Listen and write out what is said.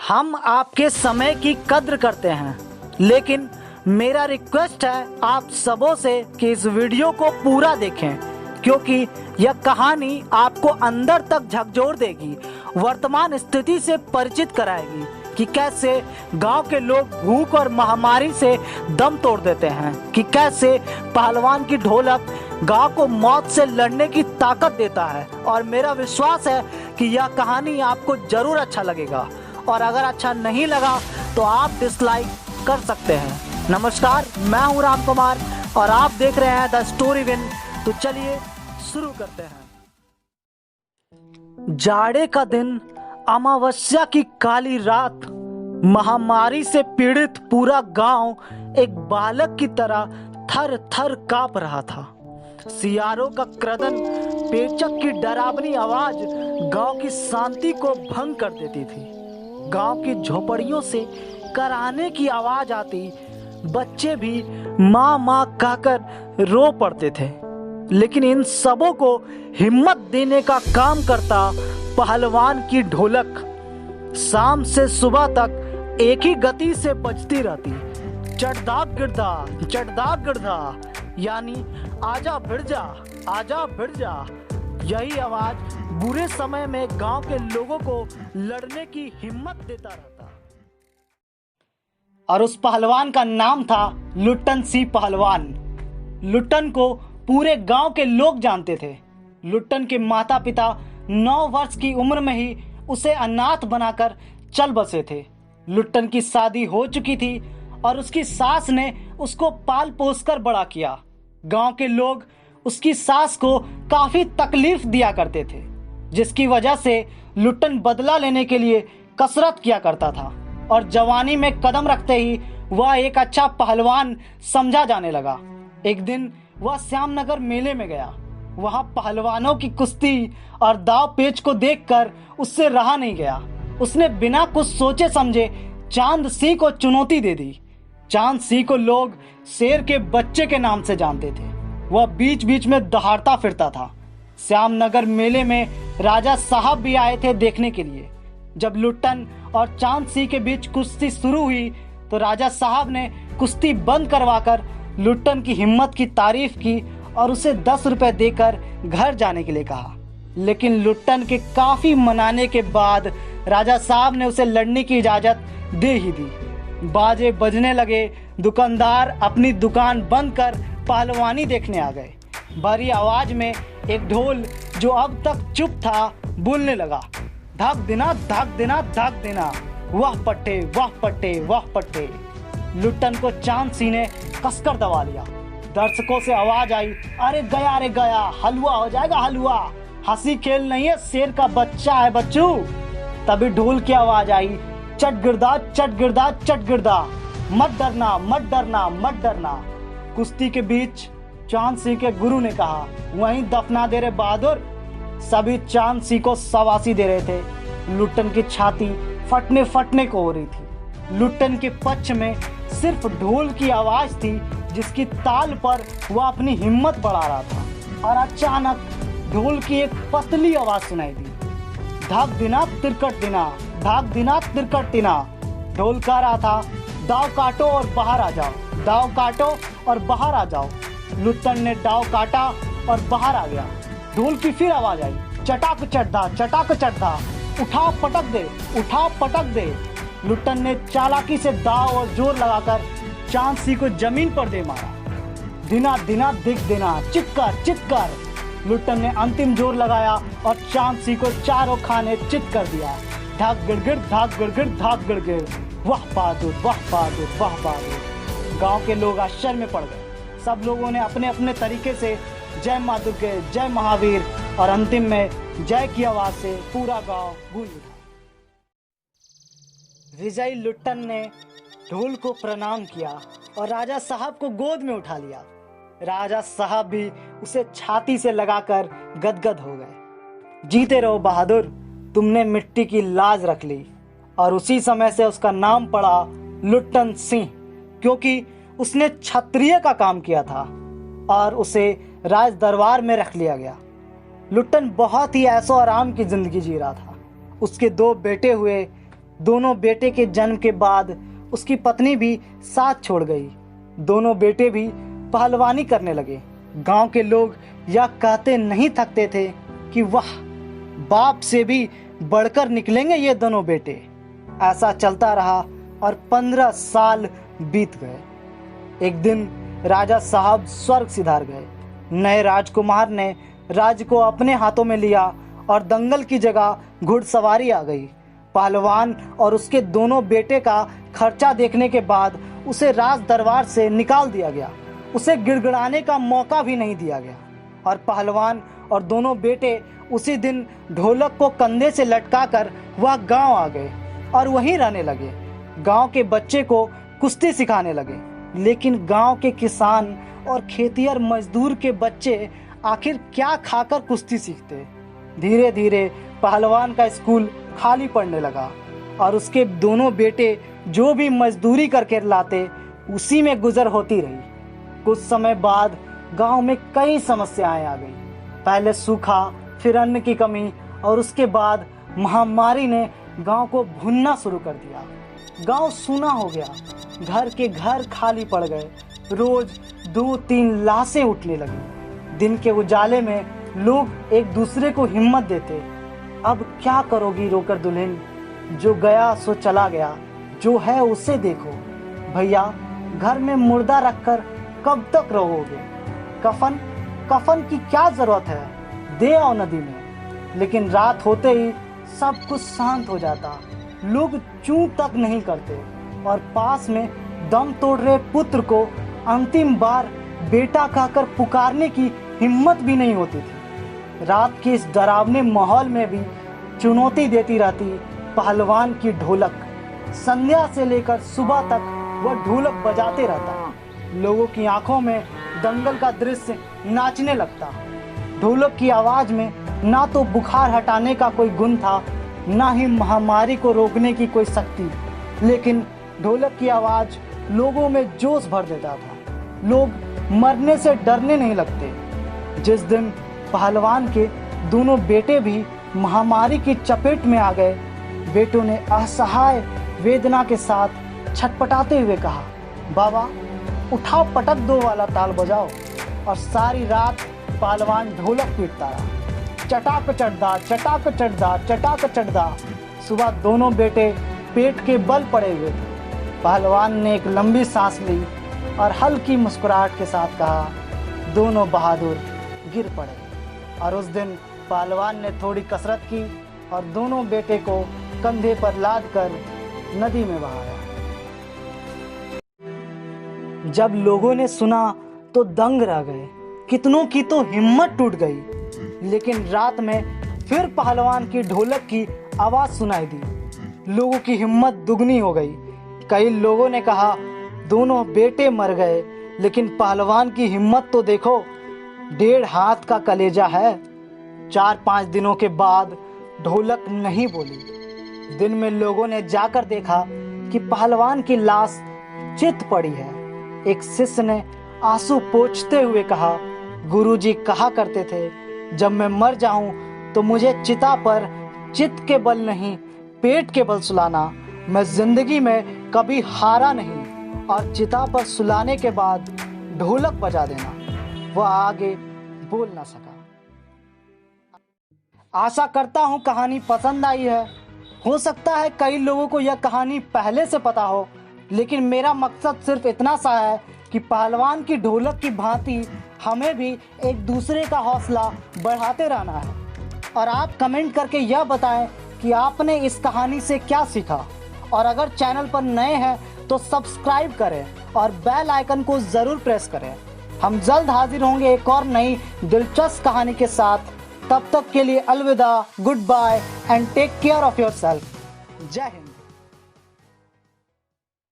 हम आपके समय की कद्र करते हैं, लेकिन मेरा रिक्वेस्ट है आप सबों से कि इस वीडियो को पूरा देखें, क्योंकि यह कहानी आपको अंदर तक झकझोर देगी, वर्तमान स्थिति से परिचित कराएगी कि कैसे गांव के लोग भूख और महामारी से दम तोड़ देते हैं, कि कैसे पहलवान की ढोलक गांव को मौत से लड़ने की ताकत देता है। और मेरा विश्वास है कि यह कहानी आपको जरूर अच्छा लगेगा, और अगर अच्छा नहीं लगा तो आप डिसलाइक कर सकते हैं। नमस्कार, मैं हूं राम कुमार और आप देख रहे हैं द स्टोरी विन। तो चलिए शुरू करते हैं। जाड़े का दिन, अमावस्या की काली रात, महामारी से पीड़ित पूरा गांव एक बालक की तरह थर थर कांप रहा था। सियारों का क्रदन, पेचक की डरावनी आवाज गांव की शांति को भंग कर देती थी। गांव की झोपड़ियों से कराहने की आवाज आती, बच्चे भी माँ माँ कहकर रो पड़ते थे। लेकिन इन सबों को हिम्मत देने का काम करता पहलवान की ढोलक। शाम से सुबह तक एक ही गति से बजती रहती, चढ़दा गिरदा, चढ़दा गिरदा, यानी आजा भिड़ जा, आजा भिड़ जा। यही आवाज बुरे समय में गांव के लोगों को लड़ने की हिम्मत देता रहता। और उस पहलवान का नाम था लुट्टन सिंह पहलवान। लुट्टन को पूरे गांव के लोग जानते थे। लुट्टन के माता पिता 9 वर्ष की उम्र में ही उसे अनाथ बनाकर चल बसे थे। लुट्टन की शादी हो चुकी थी और उसकी सास ने उसको पाल पोस कर बड़ा किया। गांव के लोग उसकी सास को काफी तकलीफ दिया करते थे, जिसकी वजह से लुट्टन बदला लेने के लिए कसरत किया करता था और जवानी में कदम रखते ही वह एक अच्छा पहलवान समझा जाने लगा। एक दिन वह श्यामनगर मेले में गया। वहां पहलवानों की कुश्ती और दाव पेच को देखकर उससे रहा नहीं गया। उसने बिना कुछ सोचे समझे चांद सिंह को चुनौती दे दी। चांद सिंह को लोग शेर के बच्चे के नाम से जानते थे। वह बीच बीच में दहाड़ता फिरता था। श्यामनगर मेले में राजा साहब भी आए थे देखने के लिए। जब लुट्टन और चांद सिंह के बीच कुश्ती शुरू हुई तो राजा साहब ने कुश्ती बंद करवाकर लुट्टन की हिम्मत की तारीफ की और उसे 10 रुपए देकर घर जाने के लिए कहा। लेकिन लुट्टन के काफी मनाने के बाद राजा साहब ने उसे लड़ने की इजाजत दे ही दी। बाजे बजने लगे। दुकानदार अपनी दुकान बंद कर पहलवानी देखने आ गए। भारी आवाज में एक ढोल जो अब तक चुप था बोलने लगा, धक देना, धक देना, धक देना, वाह पट्टे, वाह पट्टे, वाह पट्टे। लुट्टन को चांद सिंह ने कसकर दबा लिया। दर्शकों से आवाज आई, अरे गया, अरे गया, हलवा हो जाएगा हलवा, हंसी खेल नहीं है, शेर का बच्चा है बच्चू। तभी ढोल की आवाज आई, चट गिरदा, चट गिरदा, चट गिरदा, मत डरना, मत डरना, मत डरना। कुश्ती के बीच चांद सिंह के गुरु ने कहा, वहीं दफना दे रहे बहादुर। सभी चांद सिंह को शाबाशी दे रहे थे। लुट्टन की छाती फटने फटने को हो रही थी। लुट्टन के पक्ष में सिर्फ ढोल की आवाज थी, जिसकी ताल पर वह अपनी हिम्मत बढ़ा रहा था। और अचानक ढोल की एक पतली आवाज सुनाई दी, धाक दिना तिरकट दिना, धाक दिना तिरकट दिना। ढोल कह रहा था, दाव काटो और बाहर आ जाओ, दाव काटो और बाहर आ जाओ। लुट्टन ने दाव काटा और बाहर आ गया। ढोल की फिर आवाज आई, चटाक चढ़दा, चटाक चढ़दा, उठा पटक दे, उठा पटक दे। लुट्टन ने चालाकी से दाव और जोर लगाकर चांद सिंह को जमीन पर दे मारा। दिना दिना दिख देना, चित्कर चित्कर। लुट्टन ने अंतिम जोर लगाया और चांद सिंह को चारों खाने चित कर दिया। धाक गिड़गिड़, धाक गिड़गिड़, धाक गिड़गिड़। वाह बहादुर, वाह बहादुर, वाह बहादुर। गांव के लोग आश्चर्य में पड़ गए। सब लोगों ने अपने अपने तरीके से जय मां दुर्गे, जय महावीर और अंतिम में जय की आवाज से पूरा गांव गूंज उठा। विजयी लुट्टन ने ढोल को प्रणाम किया और राजा साहब को गोद में उठा लिया। राजा साहब भी उसे छाती से लगाकर गदगद हो गए। जीते रहो बहादुर, तुमने मिट्टी की लाज रख ली। और उसी समय से उसका नाम पड़ा लुट्टन सिंह, क्योंकि उसने क्षत्रिय का काम किया था और उसे राज दरबार में रख लिया गया। लुट्टन बहुत ही ऐशो आराम की जिंदगी जी रहा था। उसके 2 बेटे हुए, दोनों बेटे के जन्म के बाद उसकी पत्नी भी साथ छोड़ गई। दोनों बेटे भी पहलवानी करने लगे। गांव के लोग यह कहते नहीं थकते थे कि वाह, बाप से भी बढ़कर निकलेंगे ये दोनों बेटे। ऐसा चलता रहा और 15 साल बीत गए। एक दिन राजा साहब स्वर्ग सिधार गए। नए राजकुमार ने राज्य को अपने हाथों में लिया और दंगल की जगह घुड़सवारी आ गई। पहलवान और उसके दोनों बेटे का खर्चा देखने के बाद उसे राज दरबार से निकाल दिया गया। उसे गिड़गिड़ाने का मौका भी नहीं दिया गया और पहलवान और दोनों बेटे उसी दिन ढोलक को कंधे से लटकाकर वह गांव आ गए और वहीं रहने लगे। गांव के बच्चे को कुश्ती सिखाने लगे, लेकिन गांव के किसान और खेतिहर मजदूर के बच्चे आखिर क्या खाकर कुश्ती सीखते। धीरे धीरे पहलवान का स्कूल खाली पड़ने लगा और उसके दोनों बेटे जो भी मजदूरी करके लाते उसी में गुजर होती रही। कुछ समय बाद गांव में कई समस्याएं आ गई। पहले सूखा, फिर अन्न की कमी और उसके बाद महामारी ने गांव को भूनना शुरू कर दिया। गांव सूना हो गया, घर के घर खाली पड़ गए। रोज 2-3 लाशें उठने लगी। दिन के उजाले में लोग एक दूसरे को हिम्मत देते, अब क्या करोगी रोकर दुल्हन, जो गया सो चला गया, जो है उसे देखो। भैया, घर में मुर्दा रखकर कब तक रहोगे? कफन की क्या जरूरत है, दे आओ नदी में। लेकिन रात होते ही सब कुछ शांत हो जाता। लोग चूं तक नहीं करते और पास में दम तोड़ रहे पुत्र को अंतिम बार बेटा कहकर पुकारने की हिम्मत भी नहीं होती थी। रात के इस डरावने माहौल में भी चुनौती देती रहती पहलवान की ढोलक। संध्या से लेकर सुबह तक वह ढोलक बजाते रहता। लोगों की आंखों में दंगल का दृश्य नाचने लगता। ढोलक की आवाज में ना तो बुखार हटाने का कोई गुण था, ना ही महामारी को रोकने की कोई शक्ति, लेकिन ढोलक की आवाज लोगों में जोश भर देता था। लोग मरने से डरने नहीं लगते। जिस दिन पहलवान के दोनों बेटे भी महामारी की चपेट में आ गए, बेटों ने असहाय वेदना के साथ छटपटाते हुए कहा, बाबा उठाओ, पटक दो वाला ताल बजाओ। और सारी रात पहलवान ढोलक पीटता रहा। चटाक चढ़दा, चटाक चढ़दा, चटाक चढ़दा। सुबह दोनों बेटे पेट के बल पड़े हुए थे। पहलवान ने एक लंबी सांस ली और हल्की मुस्कुराहट के साथ कहा, दोनों बहादुर गिर पड़े। और उस दिन पहलवान ने थोड़ी कसरत की और दोनों बेटे को कंधे पर लाद कर नदी में बहाया। जब लोगों ने सुना तो दंग रह गए। कितनों की तो हिम्मत टूट गई। लेकिन रात में फिर पहलवान की ढोलक की आवाज सुनाई दी। लोगों की हिम्मत दुगनी हो गई। कई लोगों ने कहा, दोनों बेटे मर गए, लेकिन पहलवान की हिम्मत तो देखो, 1.5 हाथ का कलेजा है। 4-5 दिनों के बाद ढोलक नहीं बोली। दिन में लोगों ने जाकर देखा कि पहलवान की लाश चित पड़ी है। एक शिष्य ने आंसू पोंछते हुए कहा, गुरुजी कहा करते थे, जब मैं मर जाऊं तो मुझे चिता पर चित के बल नहीं, पेट के बल सुलाना। मैं जिंदगी में कभी हारा नहीं। और चिता पर सुलाने के बाद ढोलक बजा देना। वह आगे बोल ना सका। आशा करता हूं कहानी पसंद आई है। हो सकता है कई लोगों को यह कहानी पहले से पता हो, लेकिन मेरा मकसद सिर्फ इतना सा है कि पहलवान की ढोलक की भांति हमें भी एक दूसरे का हौसला बढ़ाते रहना है। और आप कमेंट करके यह बताएं कि आपने इस कहानी से क्या सीखा। और अगर चैनल पर नए हैं तो सब्सक्राइब करें और बेल आइकन को ज़रूर प्रेस करें। हम जल्द हाजिर होंगे एक और नई दिलचस्प कहानी के साथ। तब तक के लिए अलविदा, good bye and take care of yourself. जय हिंद।